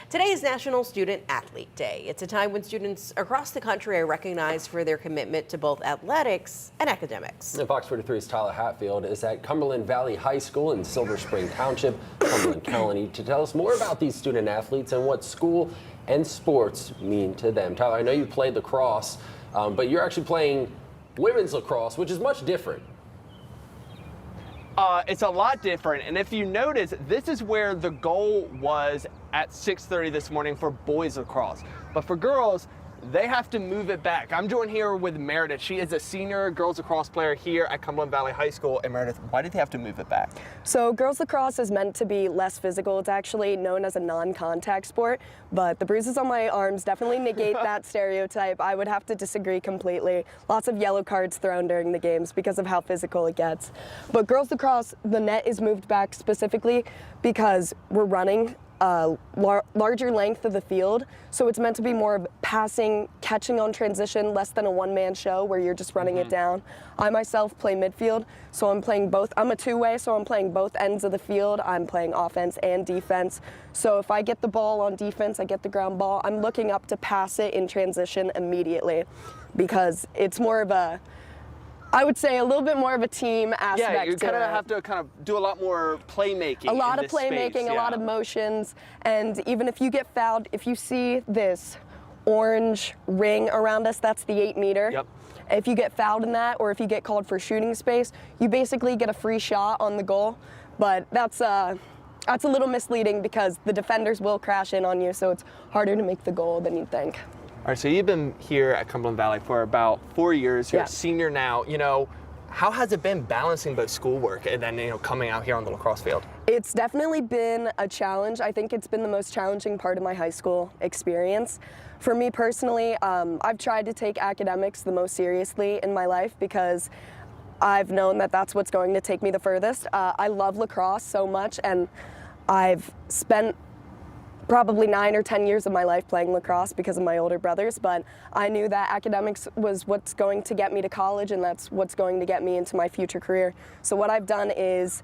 Today is National Student Athlete Day. It's a time when students across the country are recognized for their commitment to both athletics and academics. And Fox 43's Tyler Hatfield is at Cumberland Valley High School in Silver Spring Township, Cumberland County, to tell us more about these student athletes and what school and sports mean to them. Tyler, I know you played lacrosse, but you're actually playing women's lacrosse, which is much different. It's a lot different, and if you notice, this is where the goal was at 6:30 this morning for boys lacrosse. But for girls, they have to move it back. I'm joined here with Meredith. She is a senior girls lacrosse player here at Cumberland Valley High School. And Meredith, why did they have to move it back? So girls lacrosse is meant to be less physical. It's actually known as a non-contact sport, but the bruises on my arms definitely negate that stereotype. I would have to disagree completely. Lots of yellow cards thrown during the games because of how physical it gets. But girls lacrosse, the net is moved back specifically because we're running larger length of the field, so it's meant to be more of passing, catching on transition, less than a one-man show where you're just running it down. I myself play midfield, so I'm playing both. I'm a two-way, so I'm playing both ends of the field. I'm playing offense and defense. So if I get the ball on defense, I get the ground ball, I'm looking up to pass it in transition immediately because it's more of a, I would say, a little bit more of a team aspect. Yeah, you kind of have to do a lot more playmaking. A lot of playmaking, playmaking, a lot of motions, and even if you get fouled, if you see this orange ring around us, that's the 8 meter. Yep. If you get fouled in that, or if you get called for shooting space, you basically get a free shot on the goal. But that's a little misleading because the defenders will crash in on you, so it's harder to make the goal than you'd think. All right, so you've been here at Cumberland Valley for about 4 years. You're a senior now. You know, how has it been balancing both schoolwork and then, coming out here on the lacrosse field? It's definitely been a challenge. I think it's been the most challenging part of my high school experience. For me personally, I've tried to take academics the most seriously in my life because I've known that that's what's going to take me the furthest. I love lacrosse so much, and I've spent probably 9 or 10 years of my life playing lacrosse because of my older brothers, but I knew that academics was what's going to get me to college, and that's what's going to get me into my future career. So what I've done is,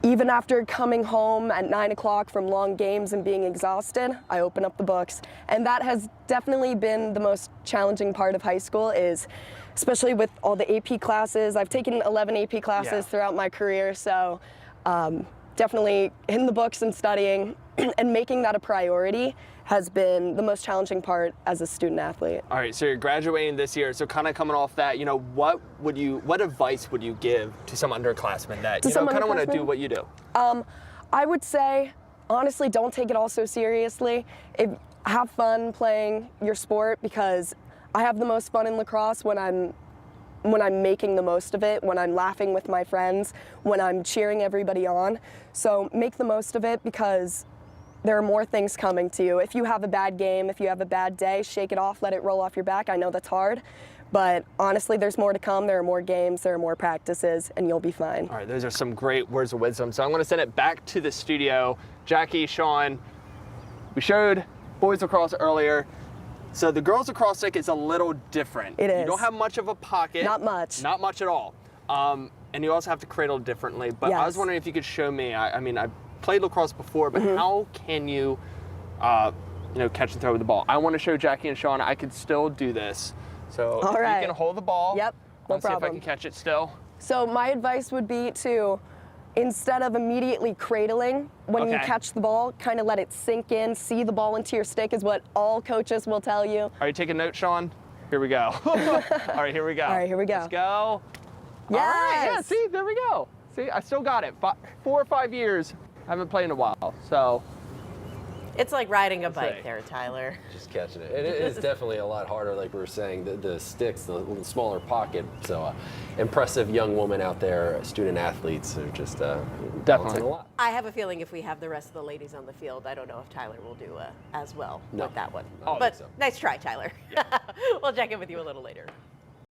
even after coming home at 9 o'clock from long games and being exhausted, I open up the books. And that has definitely been the most challenging part of high school, is especially with all the AP classes. I've taken 11 AP classes throughout my career, so definitely in the books and studying and making that a priority has been the most challenging part as a student athlete. All right, so you're graduating this year. So kind of coming off that, what advice would you give to some underclassmen that kind of want to do what you do? I would say, honestly, don't take it all so seriously. Have fun playing your sport, because I have the most fun in lacrosse when I'm making the most of it, when I'm laughing with my friends, when I'm cheering everybody on. So make the most of it, because there are more things coming to you. If you have a bad game, if you have a bad day, shake it off, let it roll off your back. I know that's hard, but honestly, there's more to come. There are more games, there are more practices, and you'll be fine. All right, those are some great words of wisdom. So I'm going to send it back to the studio. Jackie, Sean, we showed boys lacrosse earlier. So the girls lacrosse stick is a little different. It is. You don't have much of a pocket. Not much. Not much at all. And you also have to cradle differently. But I was wondering if you could show me, I mean, I played lacrosse before, but how can you, catch and throw with the ball? I want to show Jackie and Sean I could still do this. So all right. You can hold the ball. Yep, no problem. See if I can catch it still. So my advice would be to, instead of immediately cradling, when you catch the ball, kind of let it sink in, see the ball into your stick is what all coaches will tell you. Are you taking notes, Sean? Here we go. All right, here we go. All right, here we go. Let's go. Yes. All right, yeah, see, there we go. See, I still got it. 4 or 5 years. I haven't played in a while, so. It's like riding a bike there, Tyler. Just catching it. It is definitely a lot harder, like we were saying, the sticks, the smaller pocket. So impressive young woman out there, student athletes are just definitely a lot. I have a feeling if we have the rest of the ladies on the field, I don't know if Tyler will do as well with that one. No, But so. nice try, Tyler. Yeah. We'll check in with you a little later.